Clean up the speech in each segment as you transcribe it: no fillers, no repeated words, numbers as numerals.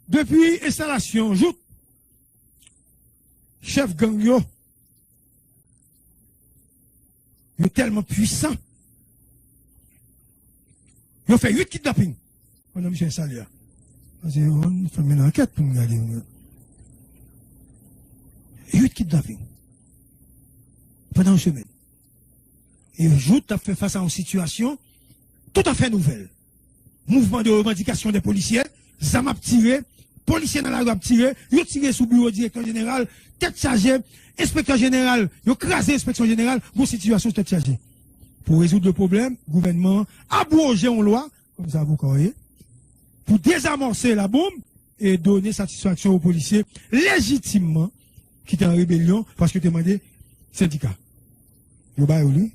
Depuis installation, joute, chef gang yo tellement puissant. Yo fait 8 kidnappings. On a monsieur installé. On fait une enquête pour nous regarder. 8 kidnappings. Pendant une semaine. Et joute a fait face à une situation tout à fait nouvelle. Mouvement de revendication des policiers, Zam a tiré, policiers dans la rue a tiré, ils ont tiré sous bureau directeur général, tête chargée, inspecteur général, ils ont crasé l'inspection générale, une situation tête chargée. Pour résoudre le problème, le gouvernement a abrogé une loi, comme ça vous croyez, pour désamorcer la bombe et donner satisfaction aux policiers légitimement qui étaient en rébellion parce que demandé syndicat. Yo ba yo lui,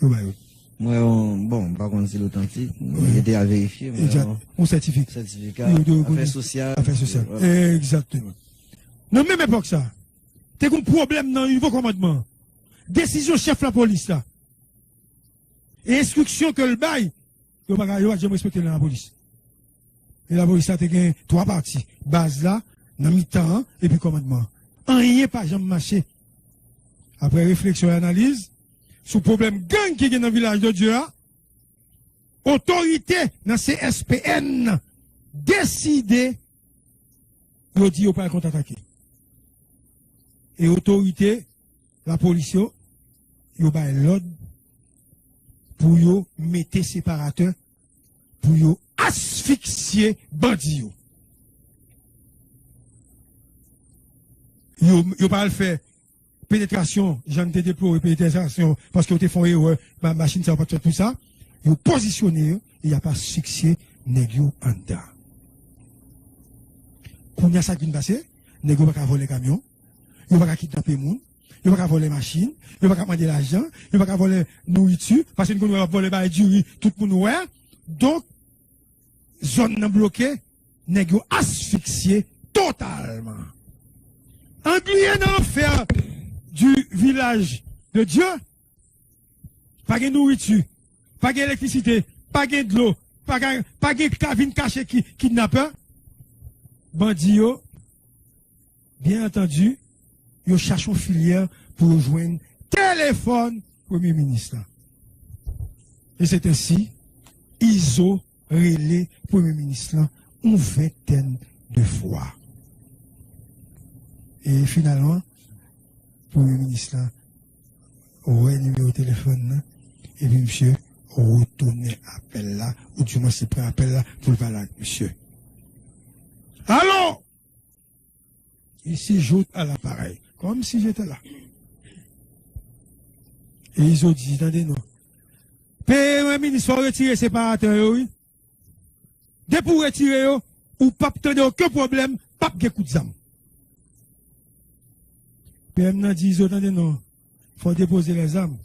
yo ba yo. Moi, bon, par contre, c'est l'authentique. J'étais à vérifier. Un certificat. Affaires sociales. Affaires sociales. Exactement. Non, même époque ça. T'es un problème dans le nouveau commandement. Décision chef de la police là. Et instruction que le bail, yo pas yo jamais respecter la police. Et la police a gagné 3 parties. Base là, dans mi-temps, et puis commandement. Rien pas jamais marché. Après réflexion et analyse, sous problème gang qui est dans le village de Dieu, autorité dans CSPN décidé, il dit qu'il ne pas contre-attaquer. Et autorité, la police, il a l'ordre pour mettre séparateur, pour asphyxier bandits. Il pas le faire. Pénétration, j'en ai déploré pénétration parce que vous font erreur, ma machine ça va pas faire tout ça. Vous positionnez, il n'y a pas succès, négio en dedans. Quand il y a ça qui vient passer, négio va pas voler camion, il va pas kidnapper moun, il va pas voler machine, il va pas demander l'argent, il va pas voler nourriture, parce que nous va voler bah du riz, tout le monde ouais. Donc, zone bloquée, négio asphyxié totalement. Englué dans l'enfer du village de Dieu, pas de nourriture, pas d'électricité, pas de l'eau, pas de cabine cachée qui kidnappeur, bandit, bien entendu, ils cherchent une filière pour rejoindre téléphone Premier ministre. Et c'est ainsi, ils ont relé Premier ministre une vingtaine de fois. Et finalement, Premier ministre aurait numéro de téléphone, et puis monsieur retourné appel là, ou du moins c'est pris appel là pour le parler avec monsieur. Allô? Ici, j'ôte à l'appareil, comme si j'étais là. Et ils ont dit, attendez-nous, Premier ministre, faut retirer séparateur, oui. Dès pour retirer, ou pas tenir aucun problème, pas de coup de zam. PM n'a dit, attendez, non, il faut déposer les armes.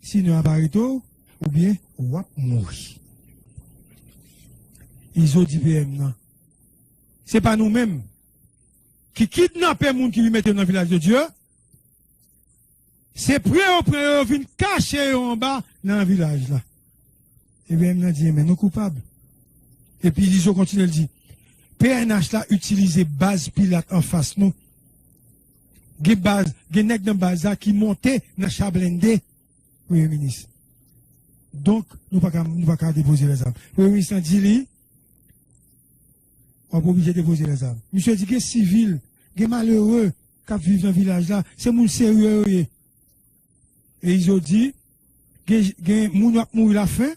Sinon, à Barito, ou bien, on va mourir. Ils ont dit, PM, non. C'est pas nous-mêmes qui kidnappent les gens qui lui mettent dans le village de Dieu. C'est prêt au venir cacher en bas dans le village là. Et PM n'a dit, mais nous coupables. Et puis, ils ont continué à dire, PNH là, utilisé base Pilate en face nous. Des bases, des nègres dans base qui montaient dans Chablende, Premier ministre. Donc, nous ne pouvons pas déposer les armes. Premier ministre a dit, on n'est pas obligé de déposer les armes. Monsieur dit que civil, des malheureux qui vivent dans le village là, c'est mon sérieux. Et ils ont dit, que des gens qui mourent la faim,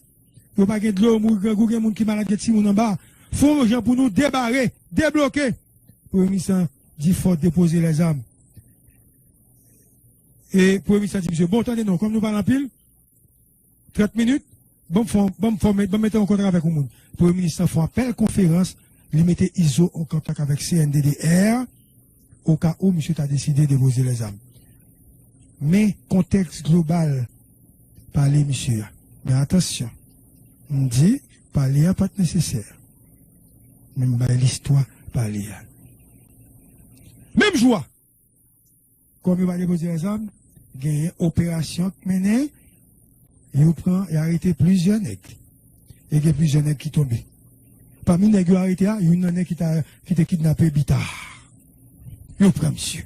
il n'y a pas de l'eau, il y a des gens qui sont malades, qui sont en bas. Il faut gens pour nous débarrer, débloquer. Premier ministre dit qu'il faut déposer les armes. Et pour le ministre dit, monsieur, bon, attendez, non, comme nous parlons en pile, 30 minutes, bon, mettez en contact avec le monde. Pour le ministre, faut appel conférence, lui mettez ISO en contact avec CNDDR, au cas où monsieur a décidé de déposer les armes. Mais, contexte global, parler, monsieur. Mais attention, on dit, parler n'est pas nécessaire. Même l'histoire, parler. Même joie. Comme il va déposer les armes, il y a une opération menée, il prend et arrêté plusieurs nègres. Et il y a plusieurs nègres qui tombent. Parmi les nègres arrêtés, il y a une qui t'a kidnappé Bita. Il prend monsieur.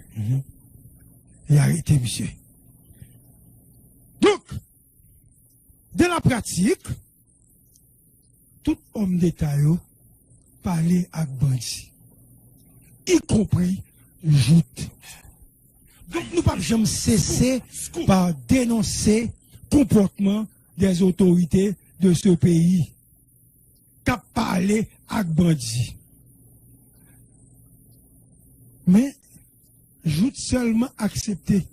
Il a arrêté monsieur. Donc, dans la pratique, tout homme d'État parler avec bandit, y compris joute. Donc nous ne pouvons jamais cesser par dénoncer le comportement des autorités de ce pays qui parler avec bandit. Mais joute seulement accepté.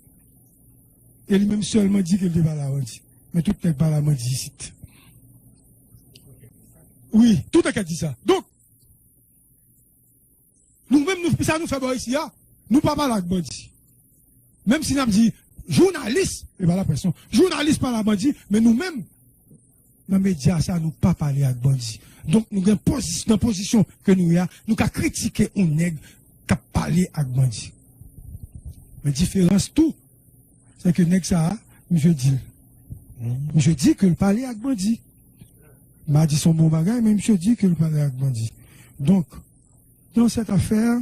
Et lui-même seulement dit qu'il ne pas la bandit. Mais tout n'est pas la bandit ici. Oui, tout le monde dit ça. Donc, nous-mêmes, ça nous fait bon ici, nous ne parlons pas avec bandit. Même si nous avons dit, journaliste, et pas la pression, journaliste par la bandit, mais nous-mêmes, dans les médias, ça nous pas parler avec bandit. Donc, nous avons une position que nous avons, nous avons critiqué un nègre qui a parlé avec bandit. Mais différence tout, c'est que nègre ça, je dis qu'il parlait avec bandit. M'a dit son bon bagage, mais monsieur dit qu'il parlait avec bandit. Donc, dans cette affaire,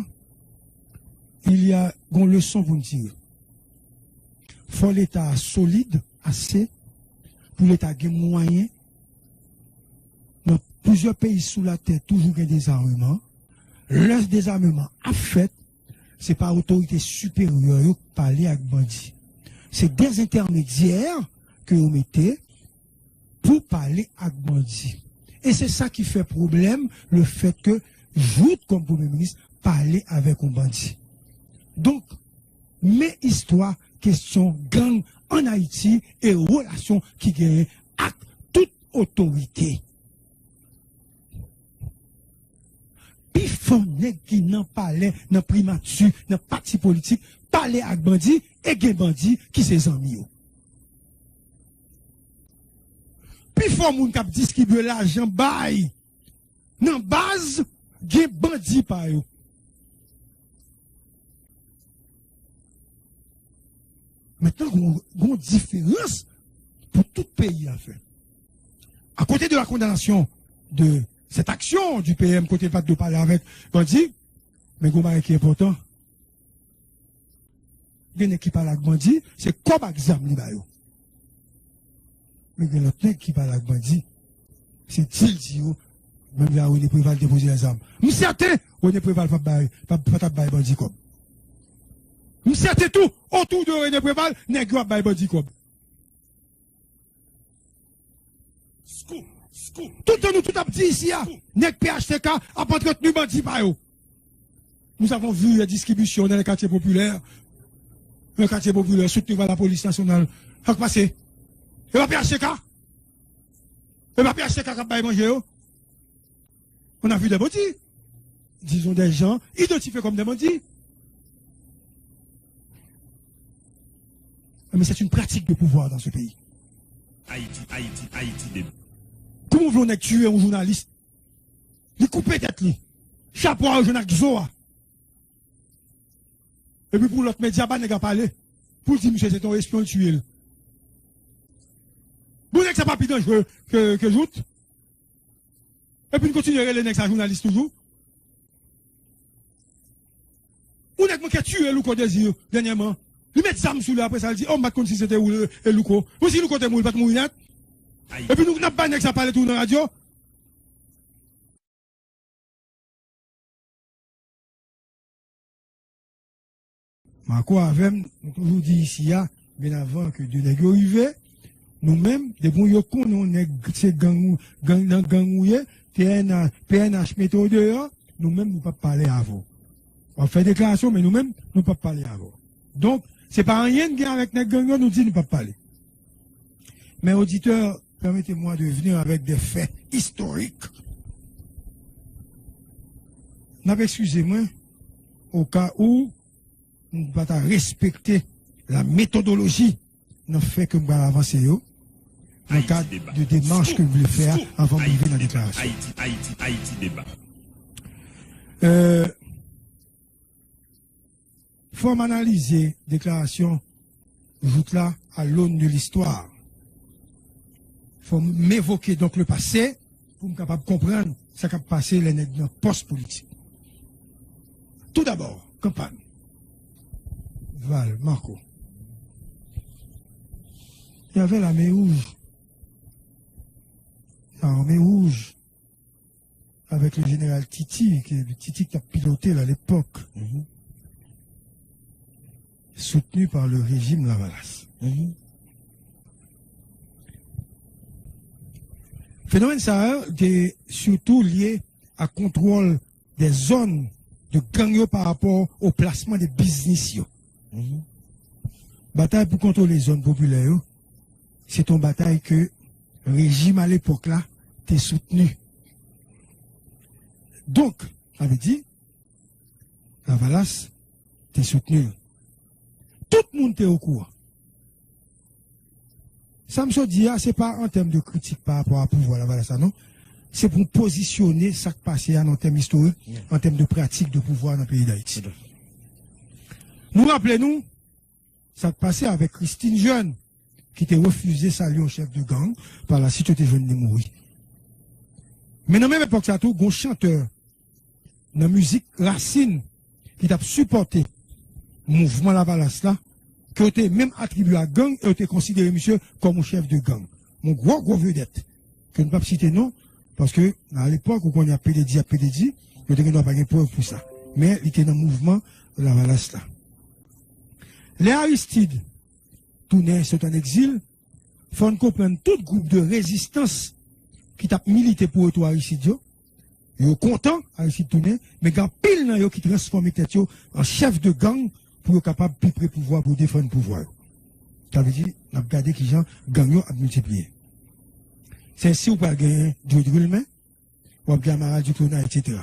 il y a une leçon pour nous tirer. Il faut l'État solide, assez, pour l'État qui moyen. Dans plusieurs pays sous la terre, toujours des désarmements. Le désarmement a fait, c'est par autorité supérieure qui parler avec bandit. C'est des intermédiaires que vous mettez pour parler avec bandit. Et c'est ça qui fait problème, le fait que joute comme Premier ministre parler avec un bandit. Donc, mes histoires, question gang en Haïti et relations qui gagnent avec toute autorité. Puis, faut qui n'en parlait, n'en primature, n'en parti politique, parler avec bandit et gen bandit qui ses amis. Puis faut moun k'ap distribuer l'argent bay. Nan base, gen bandi pa yo. Maintenant, une différence pour tout pays à faire. À côté de la condamnation de cette action du PM, côté pas de parler avec bandit, mais il qui est important. Il y a qui parle avec bandit, c'est comme exam li ba yo. Mais il y a l'autre qui parle avec bandit, c'est Tildi, même là où il est préval déposer les armes. Nous certain, où il est préval pas bailler bandit comme. Nous certain tout, autour de René Préval, n'est pas bailler bandit comme. Tout le nous tout a dit ici, n'est PHTK a pas entretenu bandit par eux. Nous avons vu la distribution dans les quartiers populaires. Le quartier populaire soutenu par la police nationale. Ça passe. Et pas PHTK. Et pas PHTK qui a pas mangé. On a vu des bandits. Disons des gens identifiés comme des bandits. Mais c'est une pratique de pouvoir dans ce pays. Haïti. Comment vous voulez tuer un journaliste? Il coupe tête lui. Chapeau à un journaliste Zoa. Et puis pour l'autre média, il n'a pas parlé. Pour dire, monsieur, c'est ton espion tué. Vous n'êtes pas plus dangereux que joute. Et puis, nous continuerons les nègres à journalistes toujours. Vous n'êtes pas qui tué Louko Désir, dernièrement. Lui met ça sous lui, après ça, il dit, oh, ma si c'était où Louko. Vous si Louko était mouillé, pas de mouillé. Et puis, nous n'avons pas nègres à parler tout dans la radio. Ma quoi avec, nous toujours dit ici, bien avant que Dieu n'ait arrivé, nous-mêmes, des bons yokons, nous, ces gangouillés, PNH méthode, nous-mêmes, nous ne pouvons pas parler à vous. On fait déclaration, mais nous-mêmes, nous ne pouvons pas parler à vous. Donc, c'est pas rien qui avec les gangouillés, nous dit, nous ne pouvons pas parler. Mais auditeurs, permettez-moi de venir avec des faits historiques. Excusez-moi, au cas où, nous ne pouvons pas respecter la méthodologie, nous fait que nous allons avancer, dans le cadre de démarche que vous voulez faire avant de venir dans la déclaration. Haïti débat. Il faut analyser la déclaration là à l'aune de l'histoire. Il faut m'évoquer donc le passé pour me capable comprendre ce qui a passé les nègres dans post-politique. Tout d'abord, campagne. Val, Marco. Il y avait l'armée rouge. L'armée rouge. Avec le général Titi, qui a piloté à l'époque. Soutenu par le régime Lavalas. Phénomène ça est surtout lié à contrôle des zones de gang par rapport au placement des business. Bataille pour contrôler les zones populaires, c'est une bataille que le régime à l'époque là t'es soutenu. Donc, ça veut dire, Lavalas t'es soutenu. Tout le monde est au courant. Ça me dit, c'est pas en termes de critique par rapport à pouvoir Lavalas, non. C'est pour positionner ça qui passe en termes historiques, en termes de pratique de pouvoir dans le pays d'Haïti. Nous rappelons-nous, ça qui passait avec Christine Jeune, qui était refusé saluer au chef de gang, par la suite, était jeune de mourir. Mais dans la même époque, ça tout, un chanteur, dans la musique Racine, qui a supporté le mouvement Lavalas là, qui a été même attribué à gang et a été considéré, monsieur, comme un chef de gang. Mon gros vedette, que ne peux pas citer non, parce que, à l'époque, où on a PDD, il n'y a pas de preuve pour ça. Mais il était dans le mouvement Lavalas là. Les Aristides, tournaient, sont en exil, font comprendre tout groupe de résistance qui t'a milité pour eux, Aristide, ils sont contents, Aristide tourner, mais quand pile dans eux qui transforment tête en chef de gang pour être capable de plus pouvoir pour défendre le pouvoir. Ça veut dire, on a regardé qui gens gang à multiplier. C'est ainsi où pas gagner du Drulmain, ou bien Amaral du Clona, etc.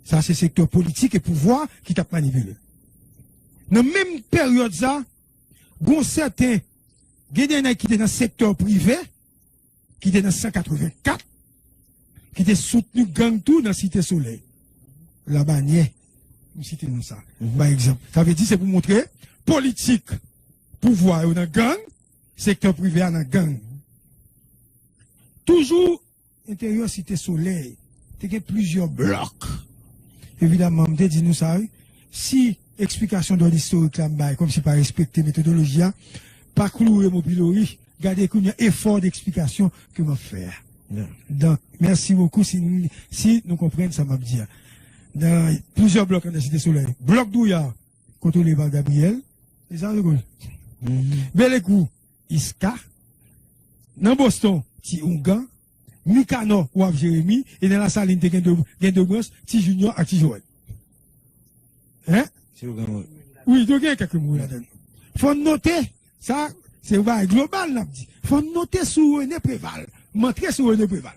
Ça, c'est secteur politique et pouvoir qui t'a manipulé. Dans la même période, ça, bon certains, qui étaient dans le secteur privé, qui étaient dans 184, qui étaient soutenus gang tout dans la Cité Soleil. La bannière. Nous citons ça. Par exemple. Ça veut dire, c'est pour montrer, politique, pouvoir dans gang, secteur privé dans gang. Toujours, intérieur Cité Soleil, il y a plusieurs blocs. Évidemment, je dis nous ça, si explication de l'historique là, comme si pas respecter méthodologie, pas clouer mon pilori, gardez qu'il y a effort d'explication que m'a faire. Donc, merci beaucoup si nous comprenons ça m'a dit. Dans plusieurs blocs dans la Cité Soleil. Bloc Douya, contrôlé par Gabriel, c'est ça le Belécou, Iska, dans Boston, Ti-Ungan, Mikano, Ouaf Jérémy, et dans la saline, de Gendobros, Ti-Junior, et Ti-Joël. Hein? Oui, il y a quelques mots là-dedans. Faut noter, ça, c'est global, là, faut noter sur René Préval. Montrer sur René Préval.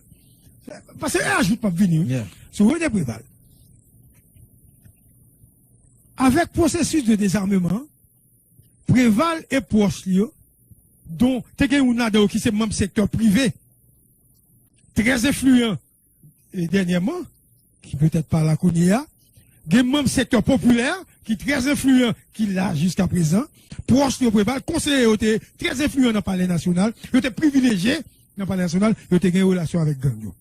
Parce que ajoute pas venir. Sur René Préval. Avec processus de désarmement, Préval est proche, dont, Tegeunado, qui c'est même secteur privé, très influent, et dernièrement, qui peut-être pas la connaît, des membres secteur populaire, qui est très influent, qui l'a jusqu'à présent, proche de Préval, conseiller, très influent dans le palais national, il était privilégié dans le palais national, il était en relation avec Gagnon.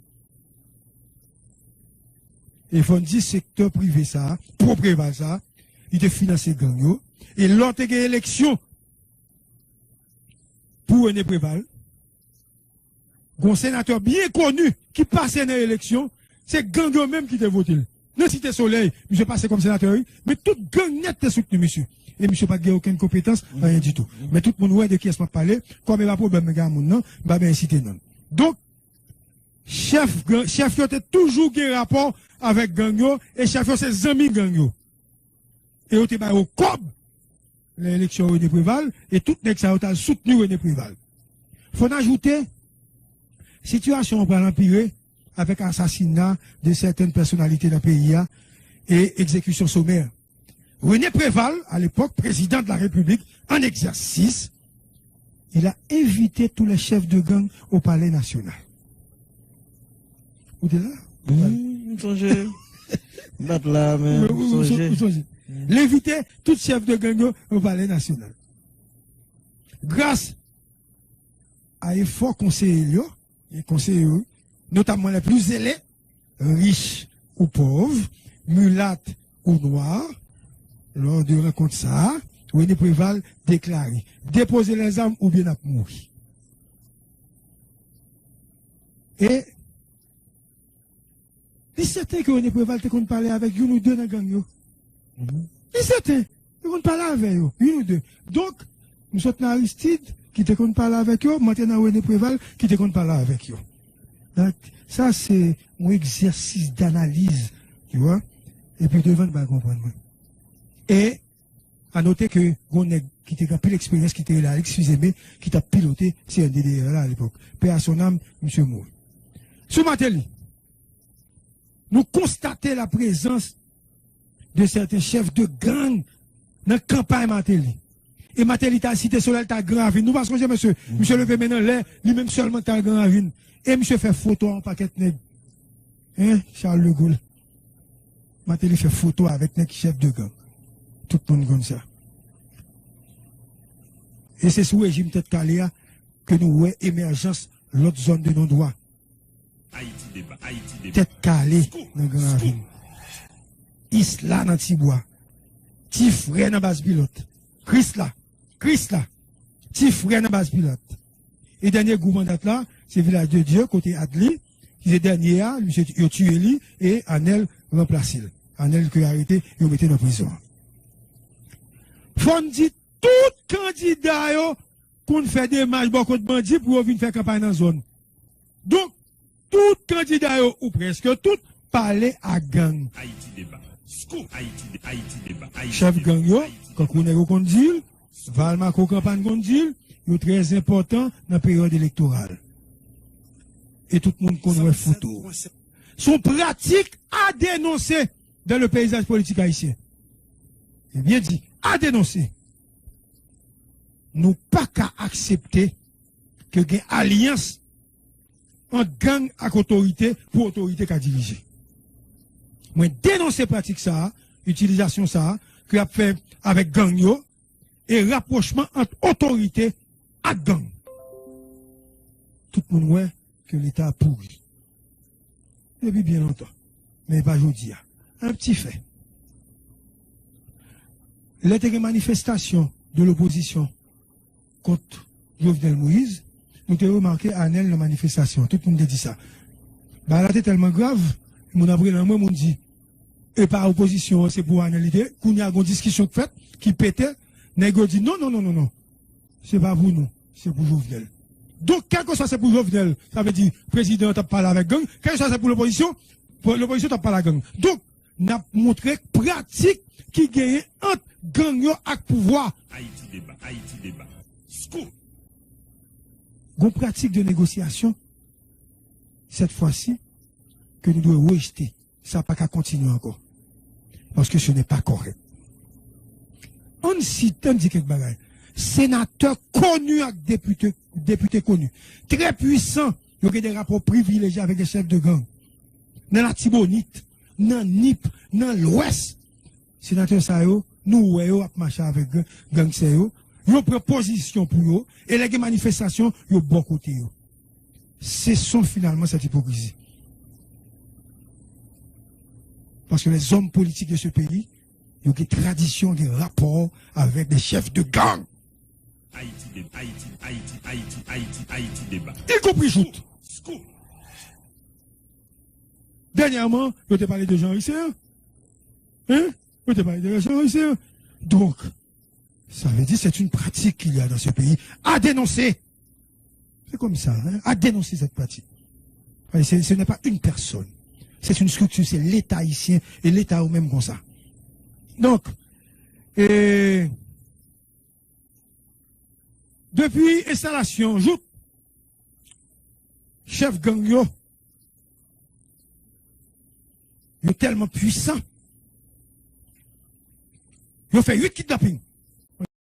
Et il faut dire secteur privé ça, pour Préval ça, il était financé Gagnon, et l'autre élection, pour René Préval, un sénateur bien connu qui passait dans l'élection, c'est Gagnon même qui était voté. Dans Cité Soleil, monsieur passé comme sénateur, mais tout gang net est soutenu, monsieur. Et monsieur pas de aucune compétence, rien du tout. Mais tout le monde ouais de qui est-ce pas parler, comme il n'y a pas de problème, gars, non, bah ben incité non. Donc, chef était toujours un rapport avec Gagnon, et chef c'est amis Gagnon. Et il était au COB, l'élection René Préval, et tout le monde a soutenu René Préval. Faut ajouter, situation pour l'empirer, avec assassinat de certaines personnalités dans le pays et exécution sommaire. René Préval, à l'époque, président de la République, en exercice, il a invité tous les chefs de gang au palais national. Vous êtes là? L'invité tous les chefs de gang au palais national. Grâce à effort conseiller, notamment les plus zélés, riches ou pauvres, mulattes ou noirs. Lors de rencontre ça, René Préval déclaré, déposer les armes ou bien à mourir. Et, il s'était que René Préval te qu'on parler avec une ou deux dans la gang. Il s'était, qu'on parler avec eux, une ou deux. Donc, nous sommes dans Aristide, qui te qu'on parler avec eux, maintenant René Préval, qui te qu'on parler avec eux. Donc, ça, c'est un exercice d'analyse, tu vois. Et puis, devant, bah, comprendre. Et, à noter que, on est, qui t'a pris l'expérience, qui était là, excusez-moi, qui t'a piloté, c'est un DDR là, à l'époque. Paix à son âme, monsieur Moore. Sous Matéli, nous constatons la présence de certains chefs de gang dans la campagne Matéli. Et Matéli t'a cité sur elle, t'a gravé. Nous passons, monsieur, monsieur levé maintenant l'air, lui-même seulement t'a gravé. Et monsieur fait photo en paquet nègre. Hein, Charles Le Gaulle. Matéli fait photo avec nègre chef de gang. Tout le monde comme ça. Et c'est sous régime tête Caléa que nous voyons émergence l'autre zone de non-droit. Tête calée dans le Grand Ravine. Isla dans Tibois. Tifré dans base pilote. Chrisla. Tifré dans base pilote. Et dernier gouvernement là, c'est Village de Dieu, côté Adli. Qui est dernier, il a tué lui et Anel remplacé. Anel qui a arrêté, il a mis dans prison. Faut dire tout candidat qu'on fait des matchs beaucoup de bandits pour venir faire campagne dans la zone. Donc, tout candidat ou presque tout parler à gang. Chef gang yo, quand on est au condil, Valma ko campagne condil, est très important dans la période électorale. Et tout le monde connaît photo. Son pratique à dénoncer dans le paysage politique haïtien. C'est bien dit, à dénoncer. Nous pas qu'à accepter que y ait alliance en gang avec autorité pour autorité qu'à diriger. Moi, dénoncer pratique ça, utilisation ça, que a fait avec gang yo, et rapprochement entre autorité et gang. Tout le monde voit que l'État a pourri. Depuis bien longtemps. Mais pas aujourd'hui. Un petit fait. Les manifestations de l'opposition contre Jovenel Moïse, nous avons remarqué à Anel la manifestation. Tout le monde a dit ça. Bah, là, c'est tellement grave, mon après là, moi, mon dit, et par opposition, c'est pour analyser, qu'on y a une discussion faite, qui pétait, Nego dit, non. C'est pas pour nous, c'est pour Jovenel. Donc, quel que soit c'est pour Jovenel, ça veut dire, président t'a parlé avec gang, quel que soit c'est pour l'opposition t'a parlé avec gang. Donc, n'a montré pratique qui gagne entre gang yo ak pouvoir. Haïti débat. Gon pratique de négociation, cette fois-ci, que nous devons rejeter. Ça n'a pas qu'à continuer encore. Parce que ce n'est pas correct. On cite, on dit quelque chose. Sénateur connu avec député connu. Très puissant. Il y a des rapports privilégiés avec des chefs de gang. Dans la Tibonite, dans NIP, dans l'Ouest. Sénateur Sayo, nous, voyons, à marcher avec gang Sayo. Ils ont proposition pour eux. Et les manifestations, ils ont bon côté. Ce sont finalement cette hypocrisie. Parce que les hommes politiques de ce pays, ils ont des traditions, des rapports avec des chefs de gang. Haïti débat. Y compris joute. Dernièrement, je t'ai parlé de Jean Risser. Hein? Je t'ai parlé de Jean Risser. Donc, ça veut dire que c'est une pratique qu'il y a dans ce pays à dénoncer. C'est comme ça, hein? À dénoncer cette pratique. Ce n'est pas une personne. C'est une structure, c'est l'État haïtien et l'État au même comme ça. Donc, depuis installation, chef gang yo tellement puissant. Yo fait 8 kidnappings.